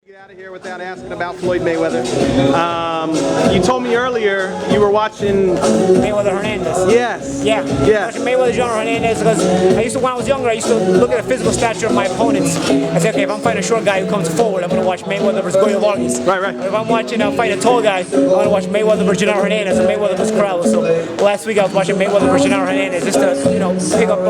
Get out of here without asking about Floyd Mayweather. You told me earlier you were watching Mayweather Hernandez. Yes. Yeah. Yes. Watching Mayweather Genaro Hernandez because when I was younger, I used to look at the physical stature of my opponents. I said, okay, if I'm fighting a short guy who comes forward, I'm going to watch Mayweather versus Goyo Vargas. Right. If I'm watching fight a tall guy, I'm going to watch Mayweather versus Genaro Hernandez and Mayweather versus Corrales. So last week I was watching Mayweather versus Genaro Hernandez just to pick up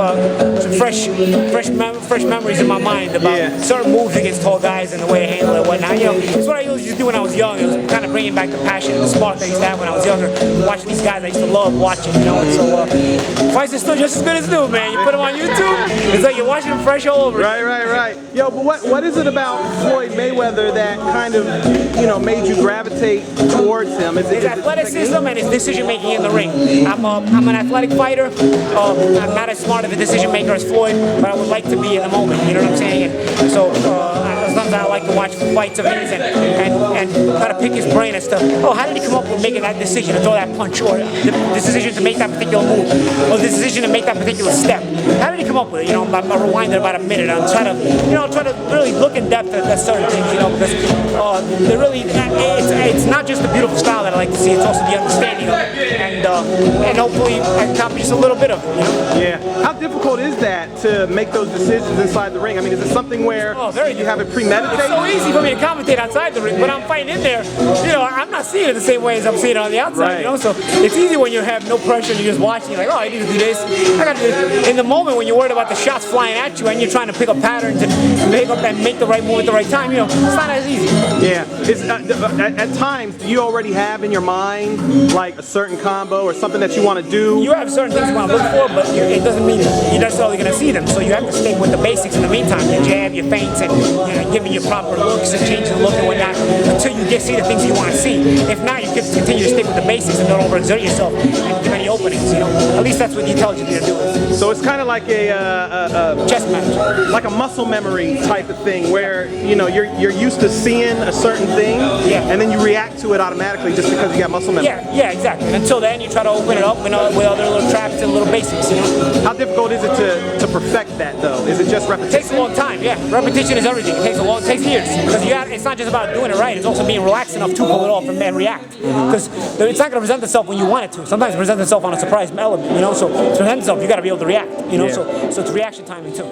some fresh memories in my mind about certain moves against tall guys and the way I handle it and whatnot. It's what I used to do when I was young. It was kind of bringing back the passion and the spark that I used to have when I was younger. Watching these guys I used to love watching, And so fights are still just as good as new, man. You put them on YouTube, it's like you're watching them fresh all over. Right. Yo, but what is it about Floyd Mayweather that kind of, made you gravitate towards him? His athleticism and his decision making in the ring. I'm an athletic fighter. I'm not as smart of a decision maker as Floyd, but I would like to be in the moment. You know what I'm saying? And so sometimes I like to watch fights of his and try to pick his brain as to, how did he come up with making that decision to throw that punch, or the decision to make that particular move, or the decision to make that particular step? How did he come up with it? I'll rewind it about a minute. I'll try to really look in depth at certain things, because it's not just the beautiful style that I like to see, it's also the understanding of it, and hopefully I accomplish just a little bit of it. Yeah. How difficult is that to make those decisions inside the ring? I mean, is it something where you have it premeditated? It's so easy for me to commentate outside the ring, but I'm fighting in there. I'm not seeing it the same way as I'm seeing it on the outside. Right. So it's easy when you have no pressure and you're just watching. You're like, I need to do this. I got to do this. In the moment when you're worried about the shots flying at you and you're trying to pick up patterns and make the right move at the right time, it's not as easy. Yeah. At times, do you already have in your mind like a certain combo or something that you want to do? You have certain things you want to look for, but it doesn't mean you're necessarily going to see them. So you have to stick with the basics in the meantime. Your jab, your feints, and giving your proper looks and changing the look and whatnot until you see the things you want to see. If not, you can continue to stick with the basics and don't overexert yourself and give any openings. At least that's what the intelligence are doing. So it's kind of like a chess match, like a muscle memory type of thing, where you're used to seeing a certain thing, and then you react to it automatically just because you got muscle memory. Yeah, exactly. And until then, you try to open it up with other little traps and little basics. How difficult is it to perfect that though? Is it just repetition? It takes a long time. Yeah, repetition is everything. It takes years, because it's not just about doing it right. It's also being relaxed enough to pull it off and react. Because it's not going to present itself when you want it to. Sometimes it presents itself on a surprise element. So to present itself, you got to be able to react. So it's reaction timing too.